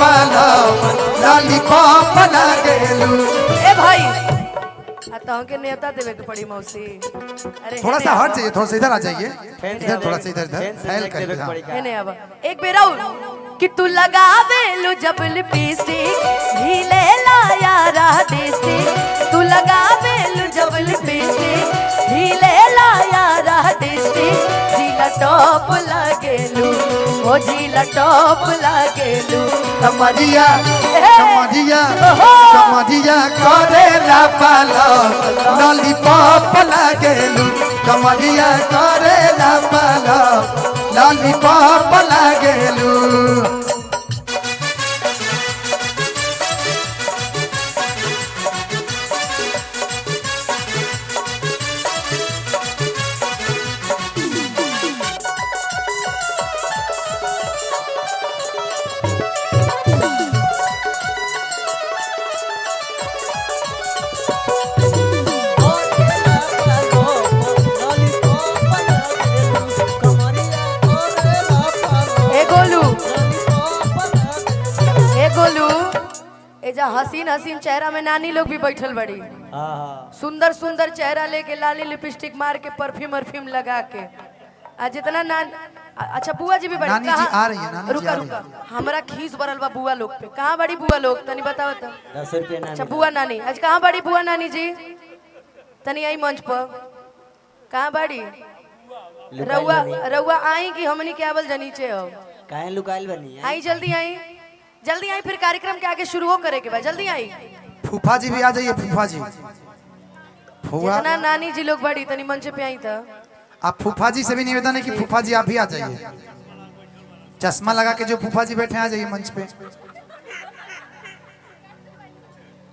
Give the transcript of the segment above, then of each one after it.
पालो लॉलीपॉप लगेलू। ए भाई तो के नेता देवे के पड़ी मौसी। अरे थोड़ा सा हट जाइए, थोड़ा सा इधर आ जाइए, इधर थोड़ा सा इधर फैल कर है अब एक बेर और कि तू लगावे लो जब लिपस्टिक हिले ला यारा डिस्टिक। तू लगावे लो जब लिपस्टिक हिले ला यारा डिस्टिक। जीला टॉप लगेलू ओ जीला टॉप लगेलू। कमरिया कमरिया कमरिया करेला पालो लॉलीपॉप लगेलू। कमरिया करेला पालो लॉलीपॉप लगेलू। हसीन हसीन चेहरा में नानी लोग भी बैठल बड़ी। सुंदर सुंदर चेहरा लेके लाली लिपस्टिक मार के परफ्यूम परफ्यूम लगा के जितना नान। अच्छा बुआ जी भी बड़ी। नानी जी आ रही है, नानी रुका रुका हमरा खीस बरल बा बुआ लोग पे। कहाँ बड़ी बुआ लोग तनी बताओ तो। 10 रुपये नानी। अच्छा बुआ नानी आज कहाँ बड़ी बुआ नानी जी तनी आई मंच पर कहाँ बड़ी। रउआ रउआ आई कि हमनी के आवल जनीचे हो काहे लुकाइल बनी। आई जल्दी आई जल्दी आई फिर कार्यक्रम के आगे शुरू हो करे के बाद जल्दी आई। फूफा जी भी आ जाइए, फूफा जी। फूफा जितना नानी जी लोग बड़ी तनी मंच पे आई था। आप फूफा जी से भी निवेदन है कि फूफा जी आप भी आ जाइए। चश्मा लगा के जो फूफा जी बैठे आ जाइए मंच पे।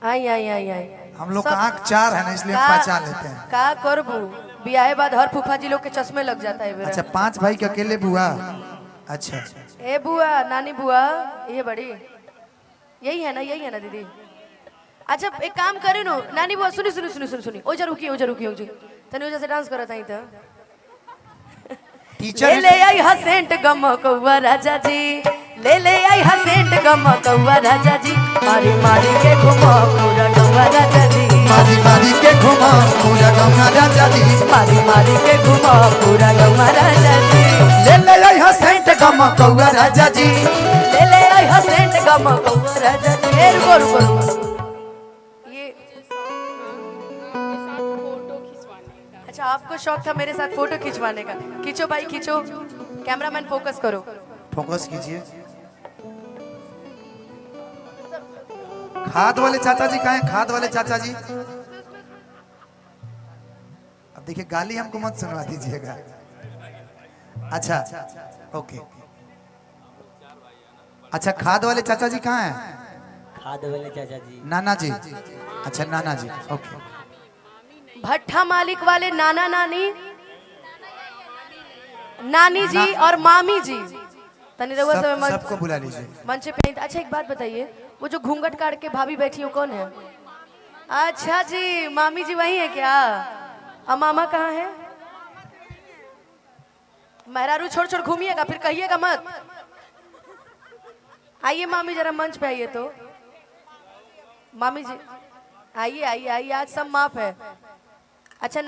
आई आई आई आई हम लोग का आँख 4 है ना, इसलिए हम पहचान लेते हैं। का करबू बियाह बाद हर फूफा जी लोग के चश्मे लग जाता है। अच्छा 5 भाई के अकेले बुआ। अच्छा ए बुआ नानी बुआ ये बड़ी यही है ना दीदी। अच्छा एक काम करे नो नानी बुआ सुनी सुनी सुनी सुनी सुनी ओजा रुकी तनी ओजा से डांस करत आई त टीचर ले आई हसेंट गम कौवा राजा जी ले आई हसेंट गम कौवा राजा जी। मारी मारी के घुमा पूरा गौवा राजा जी। मारी मारी के घुमा पूरा गौवा राजा जी। मारी मारी के घुमा पूरा गौवा राजा जी। ले आई हसेंट गम कौवा राजा जी। ले आई हसेंट गम कौवा राजा जी। रुको रुको ये अच्छा आपको शौक था मेरे साथ फोटो खिंचवाने का। खींचो भाई खींचो, कैमरामैन फोकस करो। फोकस कीजिए। खाद वाले चाचा जी कहाँ हैं? खाद वाले चाचा जी अब देखिए गाली हमको मत सुनवा दीजिएगा। अच्छा ओके। अच्छा खाद वाले चाचा जी कहाँ हैं? खाद वाले चाचा जी नाना जी। अच्छा नाना जी ओके। भट्ठा मालिक वाले नाना नानी नानी जी और मामी जी तनी रउआ सब सबको बुला लीजिए मंच पे। अच्छा एक बात बताइए वो जो घूंघट काट के भाभी बैठी हो कौन है? अच्छा जी मामी जी वही है क्या? और मामा कहाँ है? मेहरारू छोड़ छोड़ घूमिएगा फिर कहिएगा मत। आइए मामी जरा मंच पे आइए तो। मामी जी आइए आइए आइए आज सब माफ है। अच्छा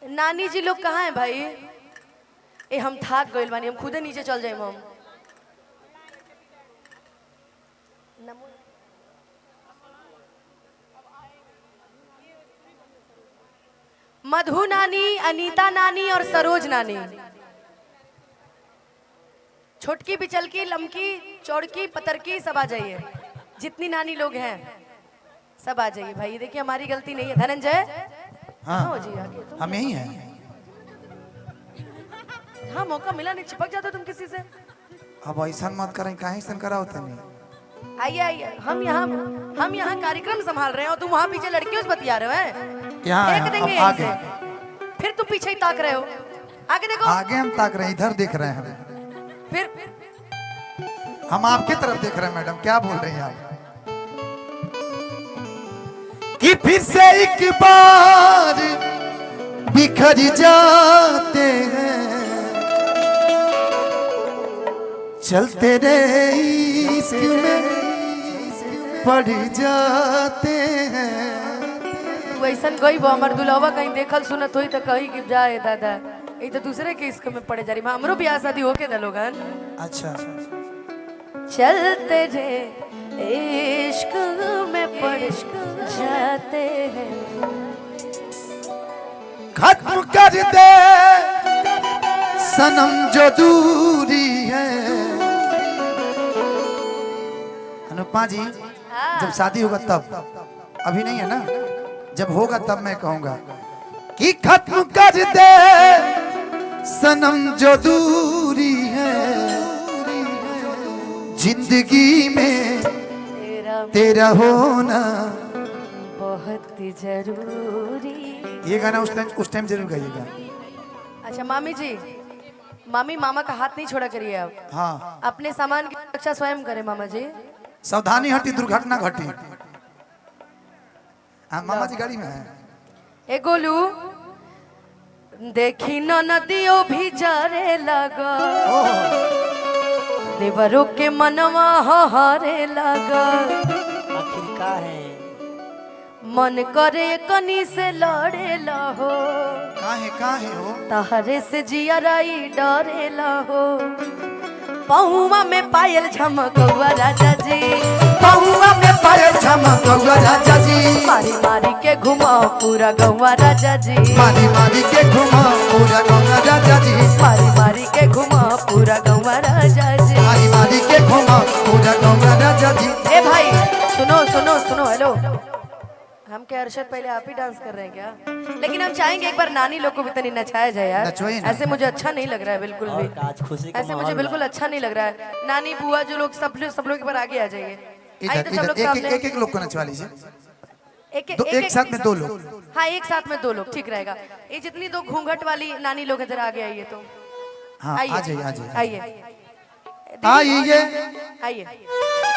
नानी जी लोग कहाँ हैं भाई? ए हम थाक गइल बानी, हम खुदे नीचे चल जाए। हम मधु नानी, अनीता नानी और सरोज नानी, छोटकी बिचलकी लमकी चौड़की पतरकी सब आ जाइए। जितनी नानी लोग हैं सब आ जाइए भाई। देखिए हमारी गलती नहीं है। धनंजय हाँ हो जी आगे तो। हम यही हैं। हाँ मौका मिला नहीं चिपक जाते तुम किसी से। अब ऐसा मत करें, कहीं ऐसा करा होता नहीं। आइए आइए हम यहाँ कार्यक्रम संभाल रहे हैं और तुम वहाँ पीछे लड़कियों से बतिया रहे हो हैं। फेंक देंगे यहीं से। फिर तुम पीछे ही ताक रहे हो। आगे देखो। आगे हम ताक रहे हैं, इधर देख रहे हैं। फिर हम आपकी तरफ देख रहे हैं। मैडम क्या बोल रही हैं आप? कि फिर से एक बार बिखर जाते हैं चलते रहे इश्क में पड़ जाते हैं। तू ऐसन गई बो हमर दुल्हवा कहीं देखल सुनत होई त कही कि जाए दादा ये तो दूसरे के इश्क में पड़े जा रही। हमरो ब्याह शादी होके द लोगन। अच्छा चलते जे इश्क में पड़ जाते हैं। खत्म कर दे सनम जो दूरी है। अनुपमा जी जब शादी होगा तब, अभी नहीं है ना, जब होगा तब मैं कहूंगा कि खत्म कर दे सनम जो दूरी है। जिंदगी में तेरा होना बहुत जरूरी। ये गाना उस टाइम जरूर गाइएगा। अच्छा मामी जी, मामी मामा का हाथ नहीं छोड़ा करिए आप। हाँ अपने सामान की रक्षा स्वयं करें मामा जी। सावधानी हटी दुर्घटना घटी। हाँ मामा जी गाड़ी में है। ए गोलू देखी न नदियों भी जारे लगा, देवरों के मनवा हारे लगा। आखिर का है मन करे कनी से लड़े लहो, काहे हो तहरे से जियराई डरे लहो। पहुआ में पायल झमकौआ राजा जी, पहुआ में पायल झमकौआ राजा जी। मारी मारी के घुमाओ पूरा गौवा राजा जी, मारी मारी के घुमाओ पूरा गौवा राजा जी, मारी मारी के घुमाओ पूरा गौवा राजा जी, मारी मारी के घुमाओ पूरा गौवा राजा जी। ए भाई सुनो सुनो सुनो, हेलो हम क्या अरशद पहले आप ही डांस कर रहे हैं क्या? लेकिन हम चाहेंगे एक बार नानी लोग को भी तनी नचाया जाए यार। नचवाइए ना। ऐसे मुझे अच्छा नहीं लग रहा है बिल्कुल भी, आज खुशी का ऐसे मुझे माहौल बिल्कुल अच्छा नहीं लग रहा है। नानी बुआ जो लोग सब लोग एक बार आगे आ जाइए। आइए तो सब लोग सामने। एक लोग को नचवा लीजिए। एक साथ में दो लोग। हाँ एक साथ में 2 लोग ठीक रहेगा। ये जितनी 2 घूंघट वाली नानी लोग इधर आगे आइए तो। हाँ आ जाइए आ जाइए आइए आइए आइए,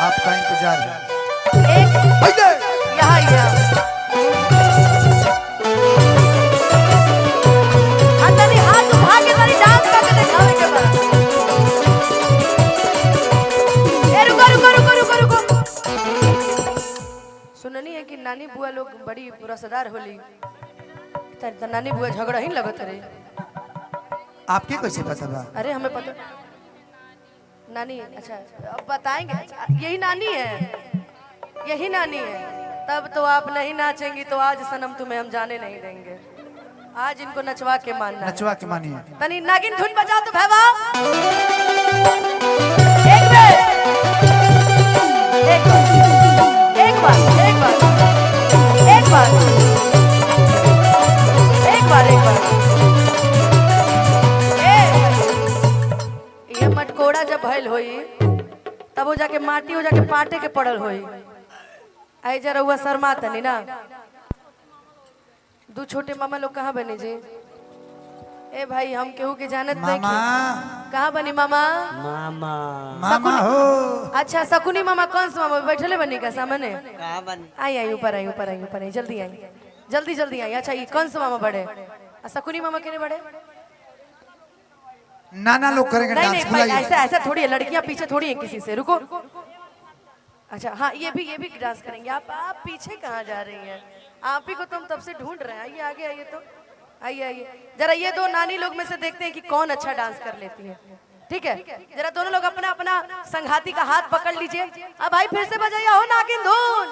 आपका इंतजार है। एक यहाँ आइए। अंदर हाथ उठा के तारी डांस करके दिखावे के बाद। ए रुको रुको रुको रुको रुको, सुननी है कि नानी बुआ लोग बड़ी रसदार होली। तारी नानी बुआ झगड़ा ही लगत रहे। आपके कैसे पता बा? अरे हमें पता नानी। अच्छा अब बताएंगे। अच्छा, यही नानी है, यही नानी है। तब तो आप नहीं नाचेंगी तो आज सनम तुम्हें हम जाने नहीं देंगे। आज इनको नचवा के मानना। नचवा के मानिए। तनी नागिन धुन बजाओ तो भैवा। एक बार एक बार एक बार एक बार एक बार एक बार एक बार। ये मटकोड़ा जब भइल होई तब वो जाके माटी हो जाके पाटे के पड़ल होई। आई जरा हुआ शर्मा तनी ना। 2 छोटे मामा लोग कहाँ बने जी? ए भाई हम केहू के जानत नहीं। कहाँ बनी मामा? मामा मामा हो। अच्छा सकुनी मामा कौन सा मामा बैठले बनी का सामने? कहाँ बनी? आई आई ऊपर आई ऊपर आई ऊपर आई, जल्दी आई जल्दी जल्दी आई। अच्छा ये कौन सा मामा बड़े? सकुनी मामा के बड़े? नाना लोग करेंगे नहीं डांस। नहीं ऐसा ऐसा थोड़ी है, लड़कियां पीछे थोड़ी है किसी से। रुको अच्छा हाँ ये भी डांस करेंगे। आप पीछे कहाँ जा रही हैं? आप ही को तो हम तब से ढूंढ रहे हैं। आइए आगे आइए तो आइए आइए जरा। ये 2 नानी लोग में से देखते हैं कि कौन अच्छा डांस कर लेती है। ठीक है जरा दोनों लोग अपना अपना संघाती का हाथ पकड़ लीजिए। अब भाई फिर से बजाइए हो नागिन धुन।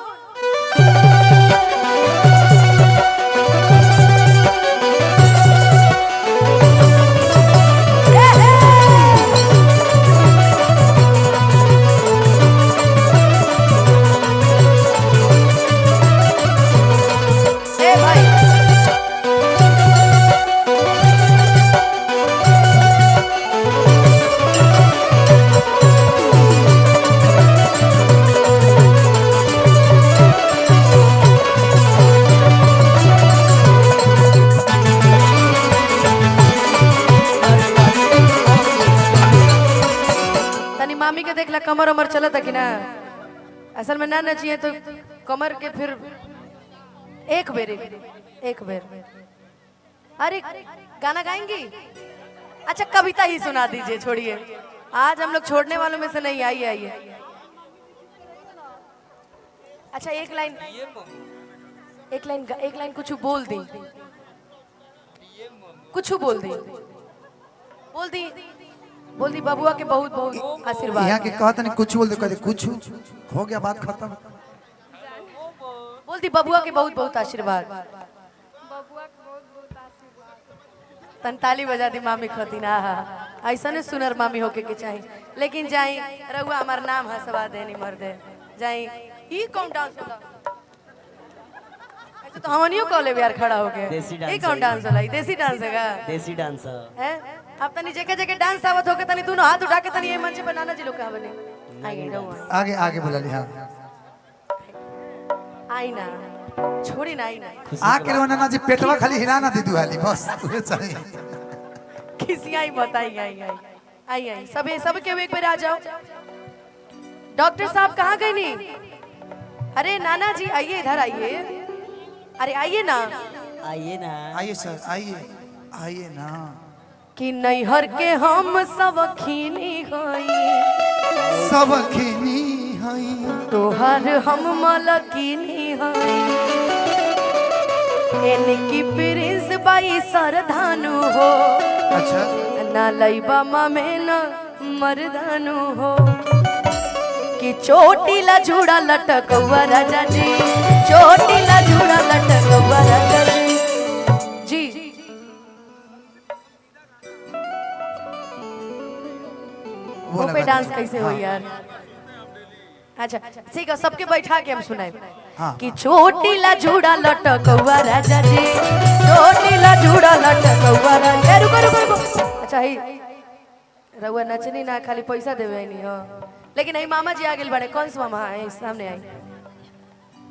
मामी के देखला कमर उमर चलता कि ना? असल में ना नचिए तो कमर के फिर एक बेर। अरे गाना गाएंगी? अच्छा कविता ही सुना दीजिए। छोड़िए आज हम लोग छोड़ने वालों में से नहीं। आइए आइए अच्छा एक लाइन कुछ बोल दी, कुछ बोल दी, बोल दी बबुआ के बहुत बहुत आशीर्वाद। यहाँ के कहता नहीं कुछ बोल दे, कहते कुछ हो गया, बात खत्म। बोल दी बबुआ के बहुत बहुत आशीर्वाद। तंताली बजा दी मामी खतीन। ऐसा ने सुनर मामी होके के चाहिए। लेकिन जाई रहुआ हमार नाम हंसवा देनी मर्दे जाई। ई कौन डांस होला? ऐसे तो हमनियो कॉले यार खड़ा हो गए। देसी डांस ई कौन डांस होला? ई देसी डांस है। देसी डांस हैं? अब तनी जगह जगह डांस आवत होके तनी दोनों हाथ उठा के तनी ये मंच पे नाना जी लोग का बने। आगे रहुआ आगे आगे बोला ली। हाँ आई ना छोड़ी ना आई ना आके रोना ना जी, पेटवा खाली हिलाना दी दुहाली बस उहे चाहिए। किसी आई बताई आई आई आई आई सबे सबके एक बार आ जाओ। डॉक्टर साहब कहाँ गए नी? अरे नाना जी आइए, इधर आइए। अरे आइए ना, आइए ना, आइए सर, आइए आइए ना। कि नैहर के हम सब खीनी हई, सब खीनी हई, तोहर हम मलकीनी हई। इनकी प्रिंस बाई सरधानु हो, अच्छा ना लईबा में न मर्दानु हो। कि चोटीला झूड़ा लटकवा राजा जी, चोटीला झूड़ा लटकवा राजा जी। वो पे डांस कैसे हो यार? अच्छा ठीक है, सबके बैठा के हम सुनाए। हाँ। कि चोटीला झूड़ा लटकवा राजा जी, चोटीला झूड़ा लटकवा राजा। रुको रुको रुको। अच्छा ही रउआ नचनी ना, खाली पैसा देवे नहीं हो। लेकिन आई मामा जी आ गेल बड़े। कौन सा मामा है? सामने आई।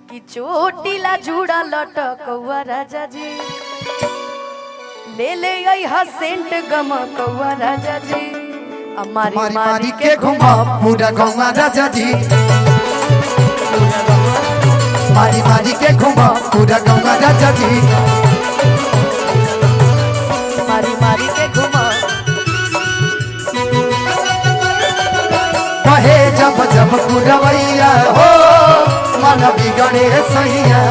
कि चोटीला झूड़ा लटकवा राजा जी, ले ले आई हसेंट गमकवा राजा जी। मारी मारी के घुमा पूरा गौवा राजा जी, मारी मारी के घुमा पूरा गौवा राजा जी, मारी मारी के घुमा। कहे जब जब पुरवैया हो मन बिगड़े सैया